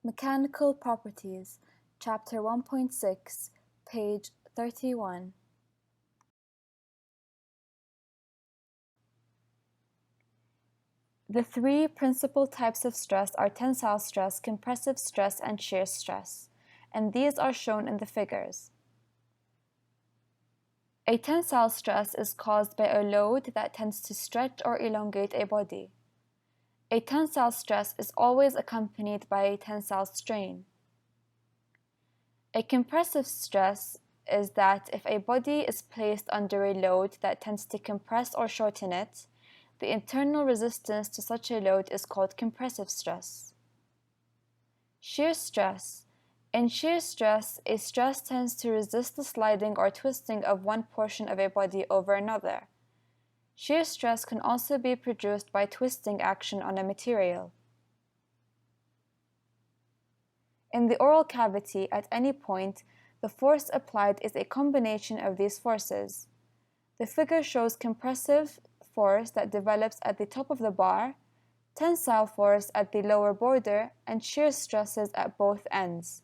Mechanical Properties, Chapter 1.6, page 31. The three principal types of stress are tensile stress, compressive stress, and shear stress, and these are shown in the figures. A tensile stress is caused by a load that tends to stretch or elongate a body. A tensile stress is always accompanied by a tensile strain. A compressive stress is that if a body is placed under a load that tends to compress or shorten it, the internal resistance to such a load is called compressive stress. Shear stress. In shear stress, a stress tends to resist the sliding or twisting of one portion of a body over another. Shear stress can also be produced by twisting action on a material. In the oral cavity, at any point, the force applied is a combination of these forces. The figure shows compressive force that develops at the top of the bar, tensile force at the lower border, and shear stresses at both ends.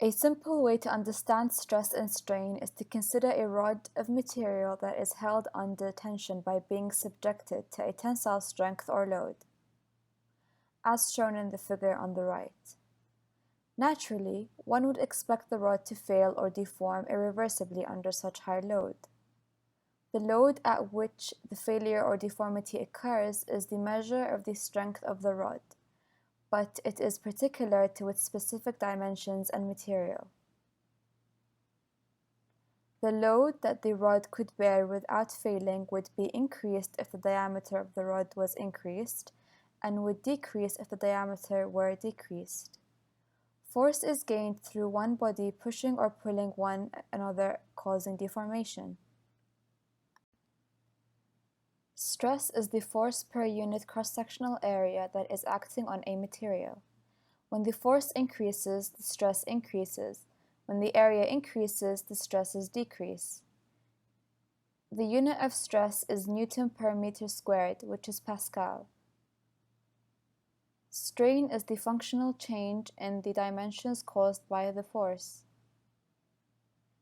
A simple way to understand stress and strain is to consider a rod of material that is held under tension by being subjected to a tensile strength or load, as shown in the figure on the right. Naturally, one would expect the rod to fail or deform irreversibly under such high load. The load at which the failure or deformity occurs is the measure of the strength of the rod, but it is particular to its specific dimensions and material. The load that the rod could bear without failing would be increased if the diameter of the rod was increased, and would decrease if the diameter were decreased. Force is gained through one body pushing or pulling one another, causing deformation. Stress is the force per unit cross-sectional area that is acting on a material. When the force increases, the stress increases. When the area increases, the stresses decrease. The unit of stress is Newton per meter squared, which is Pascal. Strain is the functional change in the dimensions caused by the force.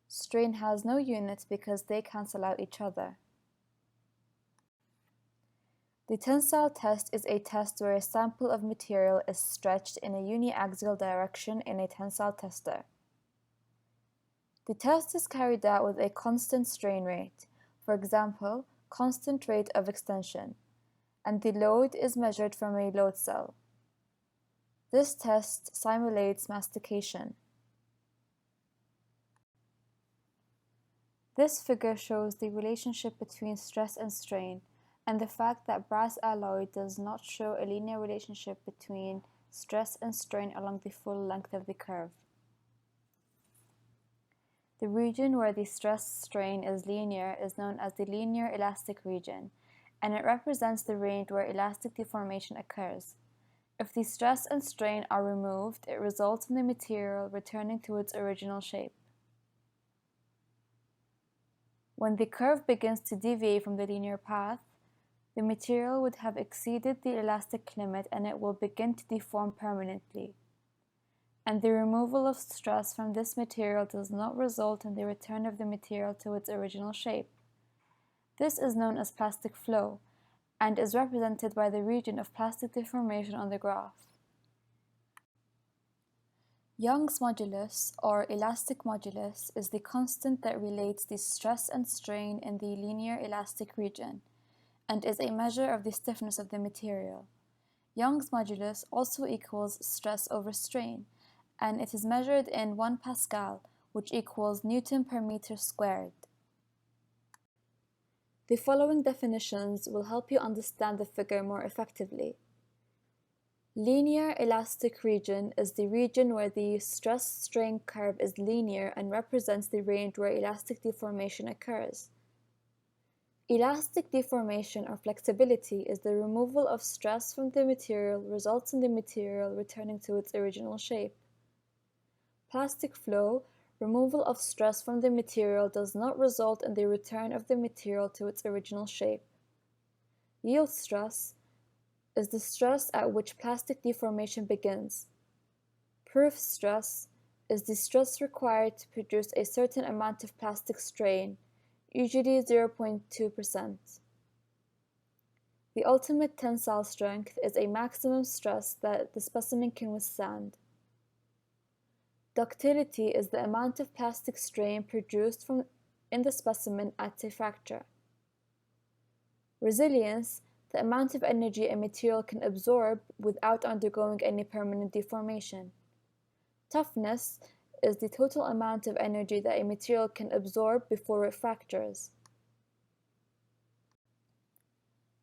Strain has no units because they cancel out each other. The tensile test is a test where a sample of material is stretched in a uniaxial direction in a tensile tester. The test is carried out with a constant strain rate, for example, constant rate of extension, and the load is measured from a load cell. This test simulates mastication. This figure shows the relationship between stress and strain, and the fact that brass alloy does not show a linear relationship between stress and strain along the full length of the curve. The region where the stress-strain is linear is known as the linear elastic region, and it represents the range where elastic deformation occurs. If the stress and strain are removed, it results in the material returning to its original shape. When the curve begins to deviate from the linear path, the material would have exceeded the elastic limit and it will begin to deform permanently. And the removal of stress from this material does not result in the return of the material to its original shape. This is known as plastic flow, and is represented by the region of plastic deformation on the graph. Young's modulus, or elastic modulus, is the constant that relates the stress and strain in the linear elastic region, and is a measure of the stiffness of the material. Young's modulus also equals stress over strain, and it is measured in 1 Pascal, which equals Newton per meter squared. The following definitions will help you understand the figure more effectively. Linear elastic region is the region where the stress-strain curve is linear and represents the range where elastic deformation occurs. Elastic deformation or flexibility is the removal of stress from the material results in the material returning to its original shape. Plastic flow, removal of stress from the material does not result in the return of the material to its original shape. Yield stress, is the stress at which plastic deformation begins. Proof stress is the stress required to produce a certain amount of plastic strain, usually 0.2%. The ultimate tensile strength is a maximum stress that the specimen can withstand. Ductility is the amount of plastic strain produced in the specimen at a fracture. Resilience, the amount of energy a material can absorb without undergoing any permanent deformation. Toughness is the total amount of energy that a material can absorb before it fractures.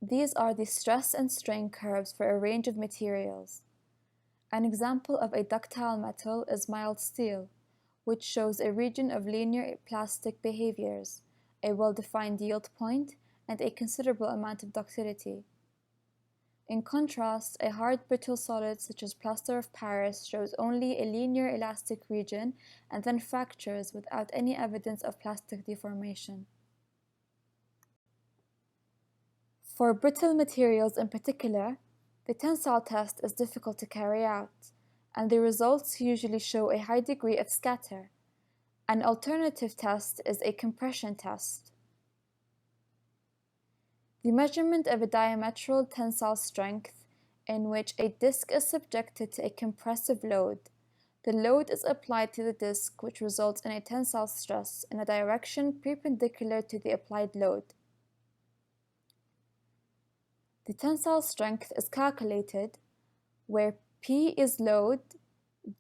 These are the stress and strain curves for a range of materials. An example of a ductile metal is mild steel, which shows a region of linear plastic behaviors, a well-defined yield point, and a considerable amount of ductility. In contrast, a hard brittle solid such as plaster of Paris shows only a linear elastic region and then fractures without any evidence of plastic deformation. For brittle materials in particular, the tensile test is difficult to carry out, and the results usually show a high degree of scatter. An alternative test is a compression test. The measurement of a diametral tensile strength in which a disk is subjected to a compressive load. The load is applied to the disk, which results in a tensile stress in a direction perpendicular to the applied load. The tensile strength is calculated where P is load,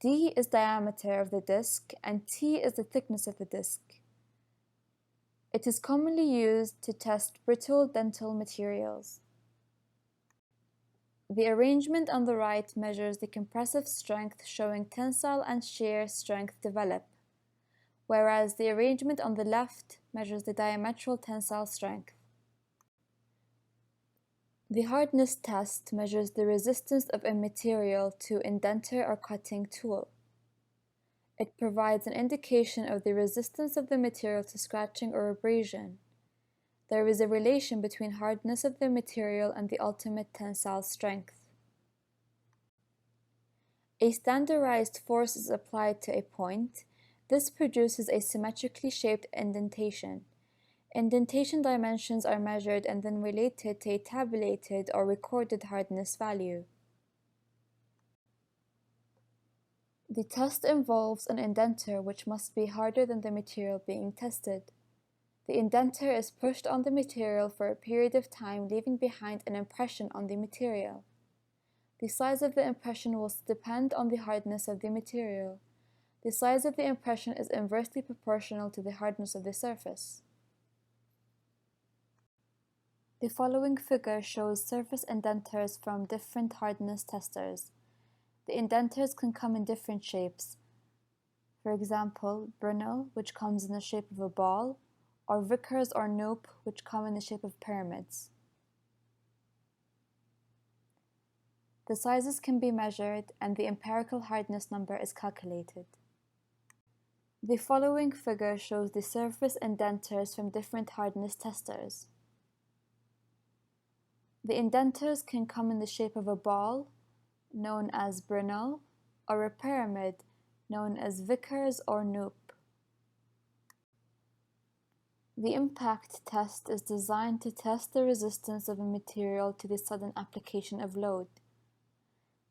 D is diameter of the disk, and T is the thickness of the disk. It is commonly used to test brittle dental materials. The arrangement on the right measures the compressive strength showing tensile and shear strength develop, whereas the arrangement on the left measures the diametral tensile strength. The hardness test measures the resistance of a material to indenter or cutting tool. It provides an indication of the resistance of the material to scratching or abrasion. There is a relation between hardness of the material and the ultimate tensile strength. A standardized force is applied to a point. This produces a symmetrically shaped indentation. Indentation dimensions are measured and then related to a tabulated or recorded hardness value. The test involves an indenter which must be harder than the material being tested. The indenter is pushed on the material for a period of time, leaving behind an impression on the material. The size of the impression will depend on the hardness of the material. The size of the impression is inversely proportional to the hardness of the surface. The following figure shows surface indenters from different hardness testers. The indenters can come in different shapes. For example, Brunel, which comes in the shape of a ball, or Vickers or Knoop, which come in the shape of pyramids. The sizes can be measured and the empirical hardness number is calculated. The following figure shows the surface indenters from different hardness testers. The indenters can come in the shape of a ball, known as Brunel, or a pyramid, known as Vickers or Knoop. The impact test is designed to test the resistance of a material to the sudden application of load.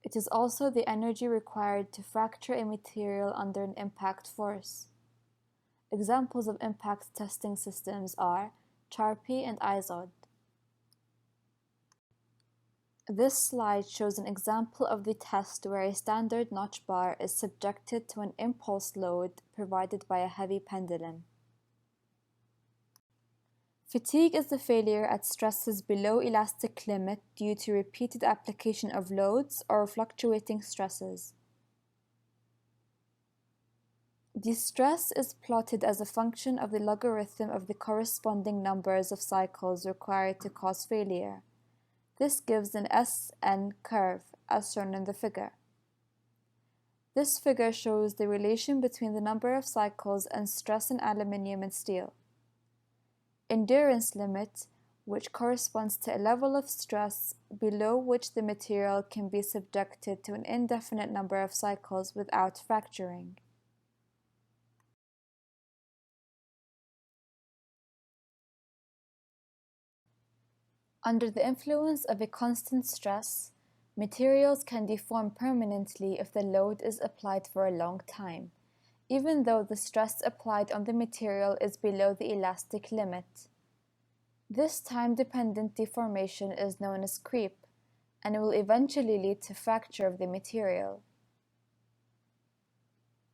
It is also the energy required to fracture a material under an impact force. Examples of impact testing systems are Charpy and IZOD. This slide shows an example of the test where a standard notch bar is subjected to an impulse load provided by a heavy pendulum. Fatigue is the failure at stresses below elastic limit due to repeated application of loads or fluctuating stresses. The stress is plotted as a function of the logarithm of the corresponding numbers of cycles required to cause failure. This gives an SN curve, as shown in the figure. This figure shows the relation between the number of cycles and stress in aluminium and steel. Endurance limit, which corresponds to a level of stress below which the material can be subjected to an indefinite number of cycles without fracturing. Under the influence of a constant stress, materials can deform permanently if the load is applied for a long time, even though the stress applied on the material is below the elastic limit. This time-dependent deformation is known as creep, and will eventually lead to fracture of the material.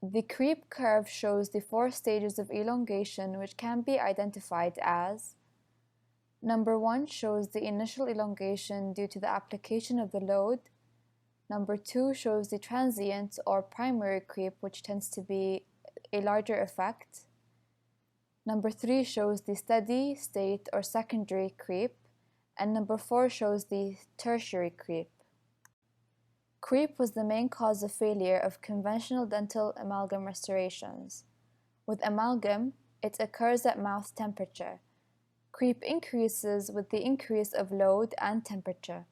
The creep curve shows the 4 stages of elongation, which can be identified as: Number 1 shows the initial elongation due to the application of the load. Number 2 shows the transient or primary creep, which tends to be a larger effect. Number 3 shows the steady state or secondary creep, and number 4 shows the tertiary creep. Creep was the main cause of failure of conventional dental amalgam restorations. With amalgam, it occurs at mouth temperature. Creep increases with the increase of load and temperature.